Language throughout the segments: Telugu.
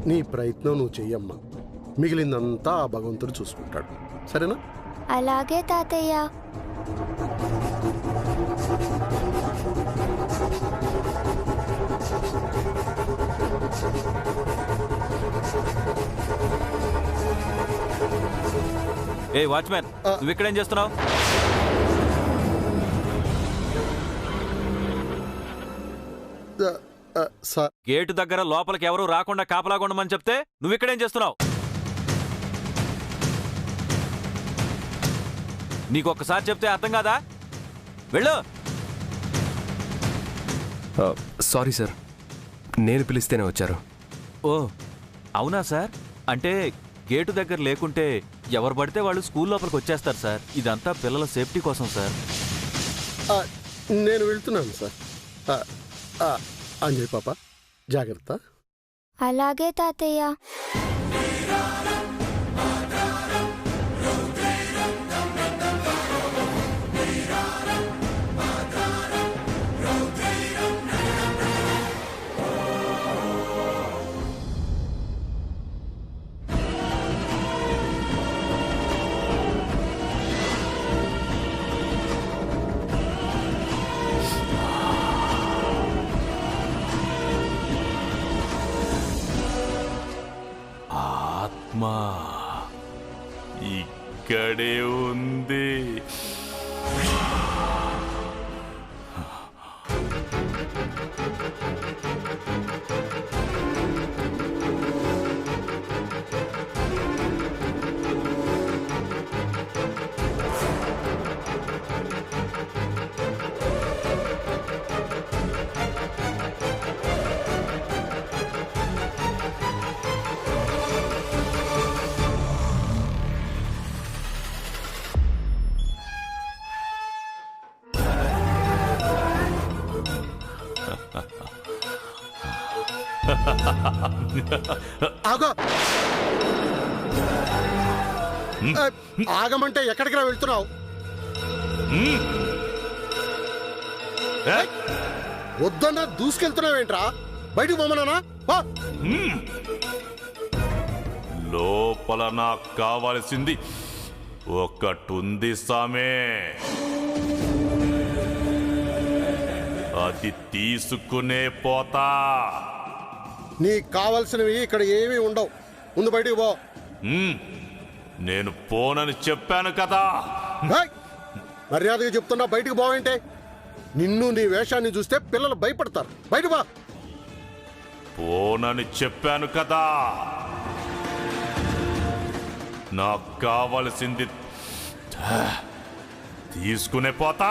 నీ ప్రయత్నం నువ్వు చెయ్యమ్మా, మిగిలిందంతా ఆ భగవంతుడు చూసుకుంటాడు, సరేనా? అలాగే తాతయ్య. ఏ వాచ్మెన్, నువ్వు ఇక్కడేం చేస్తున్నావు? సార్, గేటు దగ్గర లోపలికి ఎవరు రాకుండా కాపలాగా ఉండమని చెప్తే నువ్వు ఇక్కడేం చేస్తున్నావు? నీకొక్కసారి చెప్తే అర్థం కాదా? వెళ్ళు. సారీ సార్, నేను పిలిస్తేనే వచ్చారు. ఓ అవునా సార్? అంటే గేటు దగ్గర లేకుంటే ఎవరు పడితే వాళ్ళు స్కూల్ లోపలికి వచ్చేస్తారు సార్. ఇదంతా పిల్లల సేఫ్టీ కోసం సార్. నేను వెళ్తున్నాను సార్. అంజయ్ పాప జాగ్రత్త. అలాగే తాతయ్య. ఆత్మ ఇక్కడే ఉంది. ఆగమంటే ఎక్కడికి రా వెళ్తున్నావు? వద్దన్నా దూసుకెళ్తున్నావేంట్రా? బయటకు పోమన్నానా? లోపల నాకు కావాల్సింది ఒకటుంది సామే, అది తీసుకునే పోతా. నీకు కావలసినవి ఇక్కడ ఏమీ ఉండవు, ముందు బయటికి పో. నేను పోనని చెప్పాను కదా. మర్యాదగా చెప్తున్నా, బయటికి పోవంటే నిన్ను నీ వేషాన్ని చూస్తే పిల్లలు భయపడతారు. బయటకు పో. పోనని చెప్పాను కదా. నాకు కావలసింది తీసుకునే పోతా.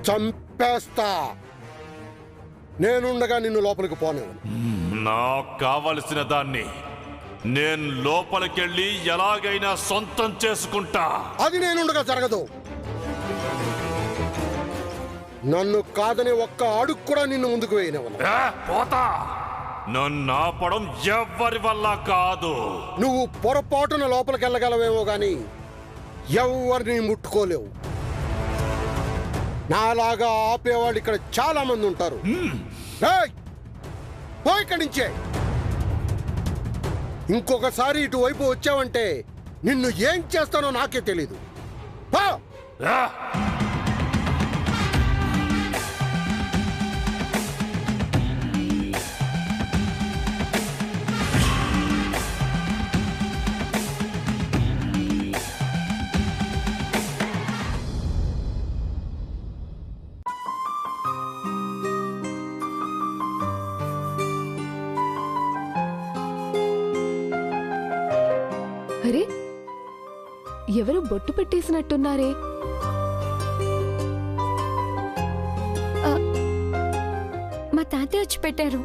చంపేస్తా. నేనుండగా నిన్ను లోపలికి పోనివ్వను. నాకు కావలసిన దాన్ని నేను లోపలికెళ్ళి ఎలాగైనా సొంతం చేసుకుంటా. అది నేనుండగా జరగదు. నన్ను కాదని ఒక్క అడుగు కూడా నిన్ను ముందుకు వేయనివ్వను. పోతా. నన్ను ఆపడం ఎవ్వరి వల్ల కాదు. నువ్వు పొరపాటున లోపలికి వెళ్ళగలవేమో గాని ఎవరిని ముట్టుకోలేవు. నాలాగా ఆపేవాళ్ళు ఇక్కడ చాలా మంది ఉంటారు. ఏయ్! పో ఇక్కడి నుంచే. ఇంకొకసారి ఇటువైపు వచ్చావంటే నిన్ను ఏం చేస్తానో నాకే తెలీదు. పో! అరే, ఎవరు బొట్టు పెట్టేసినట్టున్నారే? మా తాతయ్య వచ్చి పెట్టారు.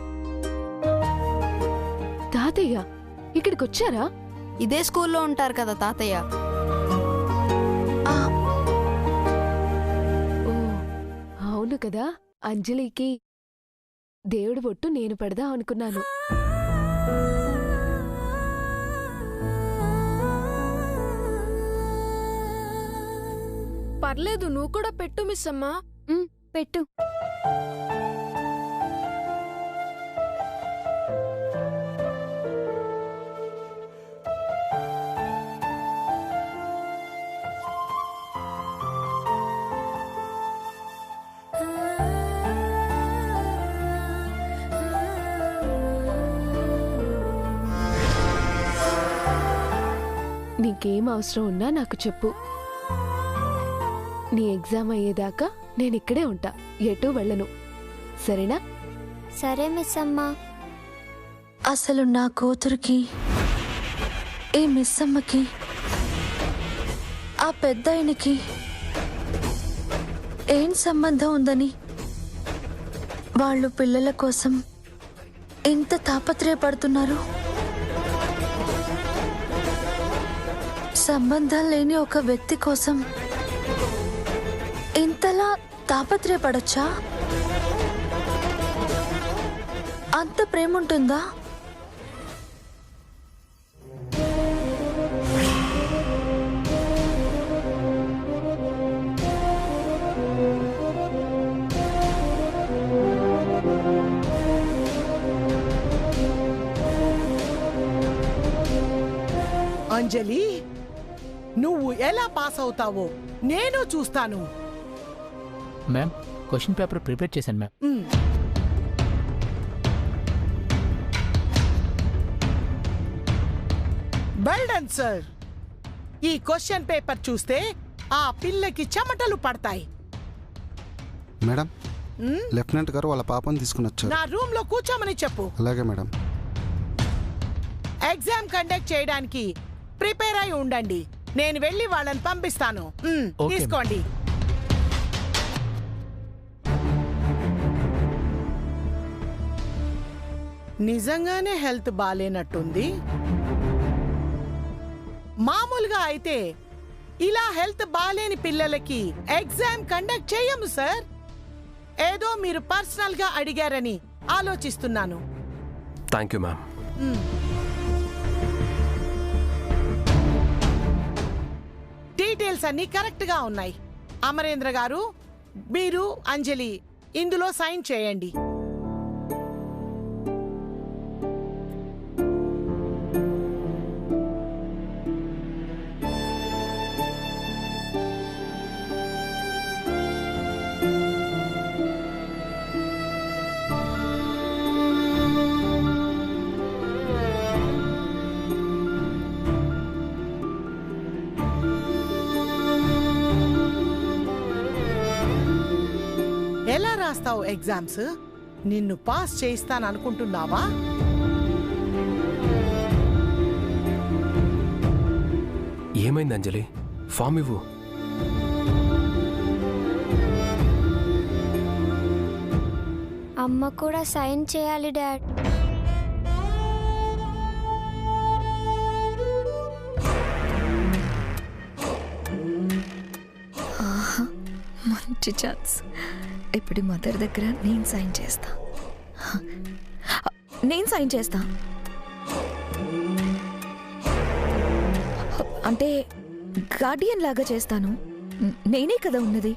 తాతయ్య ఇక్కడికొచ్చారా? ఇదే స్కూల్లో ఉంటారు కదా తాతయ్య. ఓ అవును కదా. అంజలికి దేవుడి బొట్టు నేను పెడదాం అనుకున్నాను. పర్లేదు, నువ్వు కూడా పెట్టు మిస్ అమ్మా. పెట్టు. నీకేం అవసరం ఉన్నా నాకు చెప్పు. నీ ఎగ్జామ్ అయ్యేదాకా నేనిక్కడే ఉంటా, ఎటూ వెళ్ళను. సరేనా? సరే మిస్ అమ్మా. అసలు నా కూతురికి, ఈ మిస్సమ్మకి, ఆ పెద్దాయనకి ఏం సంబంధం ఉందని వాళ్ళు పిల్లల కోసం ఇంత తాపత్రయపడుతున్నారు? సంబంధం లేని ఒక వ్యక్తి కోసం ఇంతలా తాపత్రయపడొచ్చా? అంత ప్రేమ ఉంటుందా? అంజలి, నువ్వు ఎలా పాస్ అవుతావో నేను చూస్తాను. మ్యామ్, క్వశ్చన్ పేపర్ ప్రిపేర్ చేశాను మ్యామ్. Well done sir. ఈ క్వశ్చన్ పేపర్ చూస్తే ఆ పిల్లకి చెమటలు పడతాయి. మేడం, లెఫ్టినెంట్ గారు వాళ్ళ పాపని తీసుకుని వచ్చారు. నా రూమ్ లో కూర్చోమని చెప్పు. అలాగే మేడం. ఎగ్జామ్ కండక్ట్ చేయడానికి ప్రిపేర్ అయి ఉండండి. నేను వెళ్ళి వాళ్ళని పంపిస్తాను. ఓకే. తీసుకోండి. నిజంగానే హెల్త్ బాలేనట్టుంది. మామూలుగా అయితే ఇలా హెల్త్ బాలేని పిల్లలకి ఎగ్జామ్ కండక్ట్ చేయము సార్. ఏదో మీరు పర్సనల్ గా అడిగారని ఆలోచిస్తున్నాను. Thank you ma'am. డీటెయిల్స్ అన్ని కరెక్ట్ గా ఉన్నాయి. అమరేంద్ర గారు, మీరు అంజలి ఇందులో సైన్ చేయండి. ఎలా రాస్తావు ఎగ్జామ్స్? నిన్ను పాస్ చేయిస్తాననుకుంటున్నావా? ఏమైంది అంజలి? ఫామ్ ఇవ్వు. అమ్మ కూడా సైన్ చేయాలి డాడ్. మంచి ఛాన్స్. ఇప్పుడు మదర్ దగ్గర నేను సైన్ చేస్తా. అంటే గార్డియన్ లాగా చేస్తాను. నేనే కదా ఉన్నది.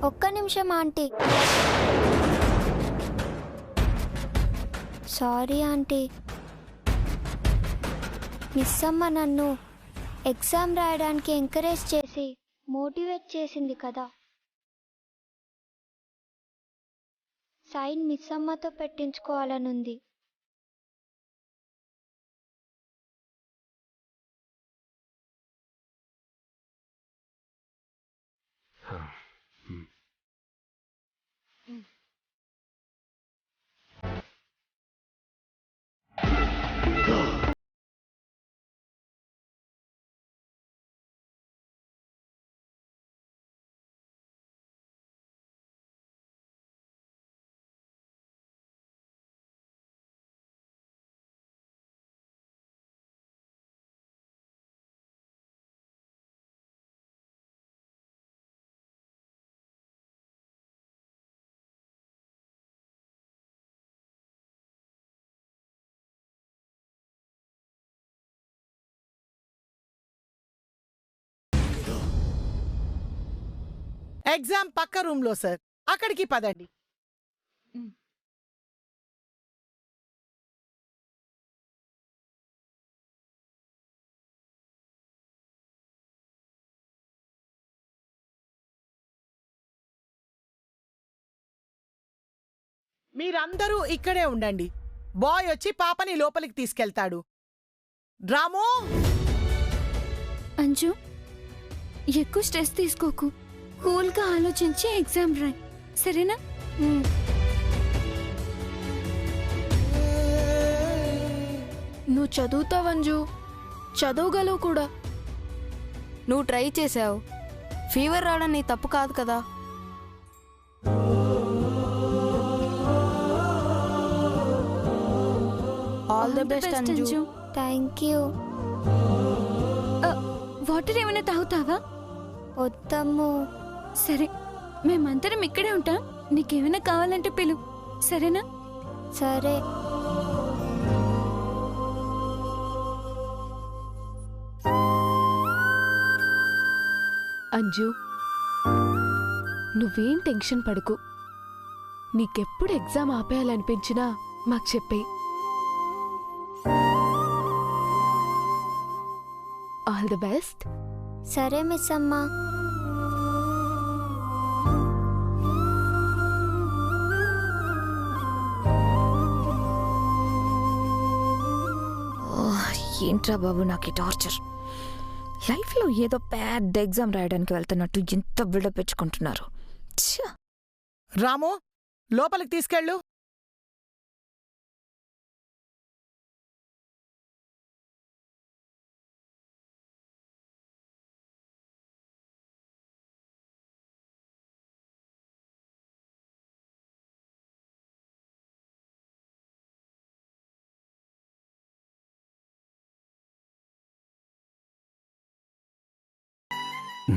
ఒక్క నిమిషం ఆంటీ. Sorry aunty. మిస్ అమ్మ నన్ను ఎగ్జామ్ రాయడానికి ఎంకరేజ్ చేసి మోటివేట్ చేసింది కదా. సైన్ మిస్ అమ్మతో పెట్టించుకోవాలనుంది. ఎగ్జామ్ పక్క రూమ్ లో సార్, అక్కడికి పదండి. మీరందరూ ఇక్కడే ఉండండి. బాయ్ వచ్చి పాపని లోపలికి తీసుకెళ్తాడు. రాము, అంజు, ఎక్కువ స్ట్రెస్ తీసుకోకు. కూల్గా ఆలోచించి ఎగ్జామ్ రాయ్, సరేనా? నువ్వు చదువుతావంజు, చదవగలవు కూడా. నువ్వు ట్రై చేసావు. ఫీవర్ రావడం నీ తప్పు కాదు కదా. All the best Anju. Thank you. Water ఏమైనా తాగుతావా? వద్దమ్ము. సరే, మేమందరం ఇక్కడే ఉంటాం. నీకేమైనా కావాలంటే పిలు, సరేనా? సరే. అంజు, నువ్వేం టెన్షన్ పడకు. నీకెప్పుడు ఎగ్జామ్ ఆపేయాలనిపించినా మాకు చెప్పే. All the best. సరే మిస్ అమ్మా. ఏంట్రా బాబు నాకు ఈ టార్చర్. లైఫ్లో ఏదో పెద్ద ఎగ్జామ్ రాయడానికి వెళ్తున్నట్టు ఎంత బిల్డప్ పెంచుకుంటున్నారు. రాము, లోపలికి తీసుకెళ్ళు.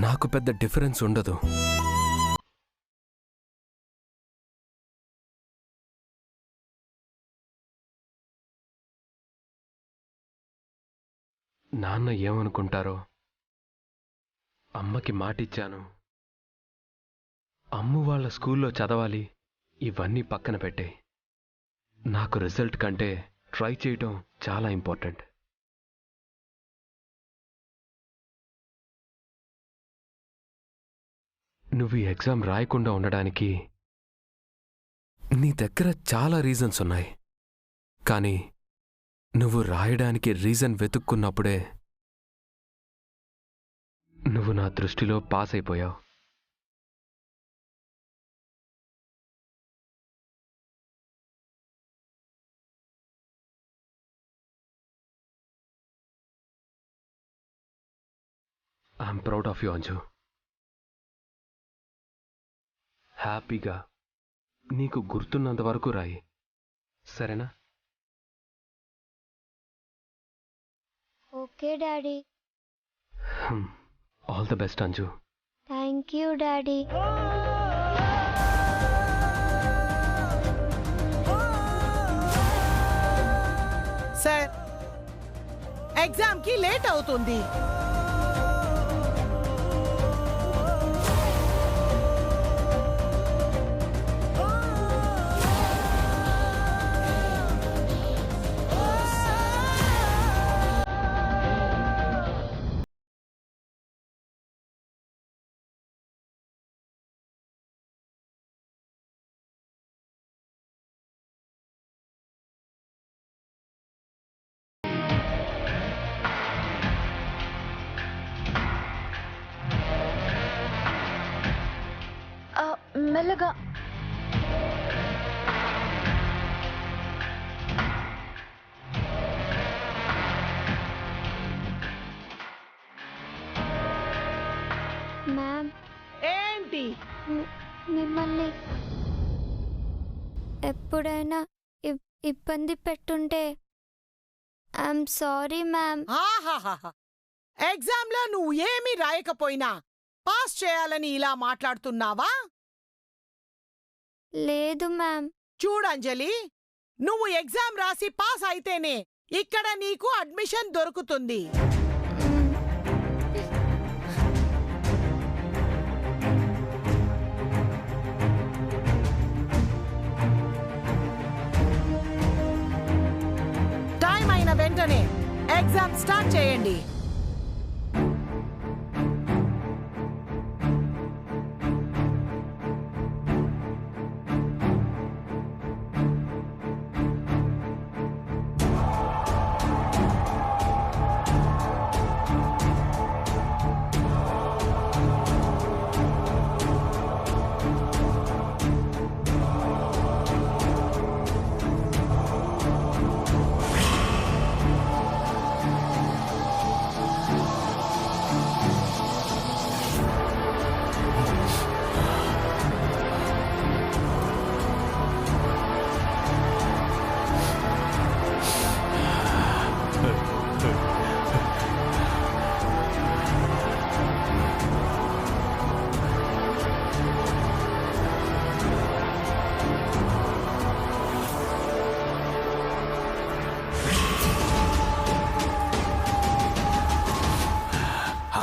నాకు పెద్ద డిఫరెన్స్ ఉండదు. నాన్న ఏమనుకుంటారో. అమ్మకి మాటిచ్చాను, అమ్ము వాళ్ళ స్కూల్లో చదవాలి. ఇవన్నీ పక్కన పెట్టే. నాకు రిజల్ట్ కంటే ట్రై చేయటం చాలా ఇంపార్టెంట్. నువ్వు ఈ ఎగ్జామ్ రాయకుండా ఉండడానికి నీ దగ్గర చాలా రీజన్స్ ఉన్నాయి. కానీ నువ్వు రాయడానికి రీజన్ వెతుక్కున్నప్పుడే నువ్వు నా దృష్టిలో పాస్ అయిపోయావు. I'm proud of you Anju. హ్యాపీగా నీకు గుర్తున్నంత వరకు రాయి, సరేనా? Okay daddy. All the best Anju. Thank you daddy. Exam కి లేట్ అవుతుంది. మెల్లగా. మ్యామ్, ఏంటి? మిమ్మల్ని ఎప్పుడైనా ఇబ్బంది పెట్టుంటే ఐఎమ్ సారీ మ్యామ్. ఆహాహాహా. ఎగ్జామ్ లో నువ్వు ఏమీ రాయకపోయినా పాస్ చేయాలని ఇలా మాట్లాడుతున్నావా? లేదు మ్యామ్. చూడంజలి, నువ్వు ఎగ్జామ్ రాసి పాస్ అయితేనే ఇక్కడ నీకు అడ్మిషన్ దొరుకుతుంది. టైం అయిన వెంటనే ఎగ్జామ్ స్టార్ట్ చేయండి.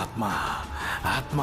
ఆత్మ ఆత్మ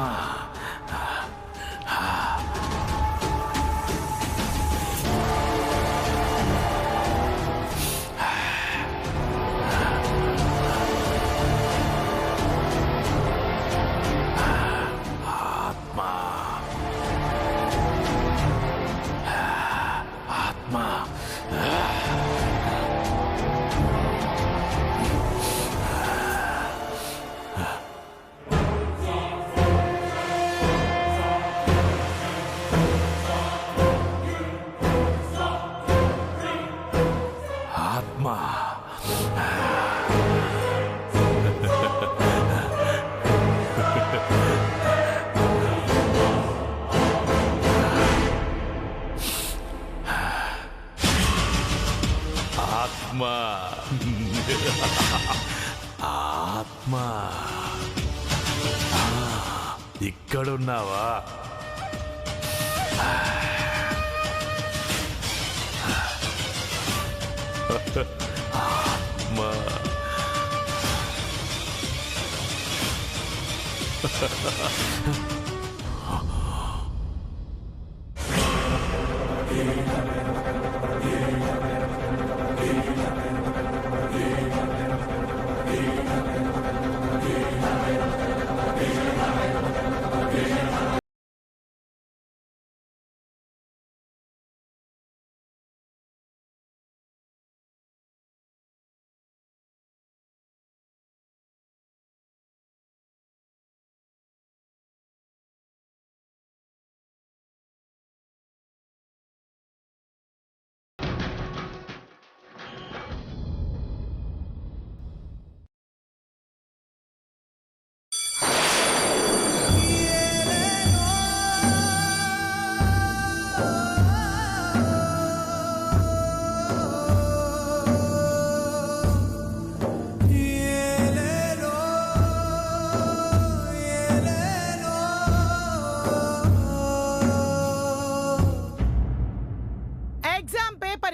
ఇక్కడున్నావా? ఆత్మ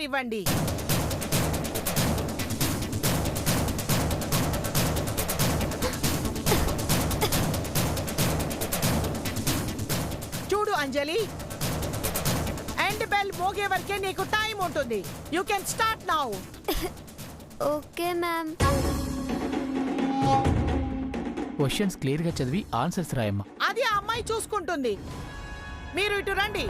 ఇవ్వండి. అంజలి ఎండ్ బెల్ మోగే వరకే నీకు టైం ఉంటుంది. You can start now. Okay ma'am. Questions క్లియర్గా చదివి ఆన్సర్స్ రాయమ్మా. అది ఆ అమ్మాయి చూసుకుంటుంది. మీరు ఇటు రండి.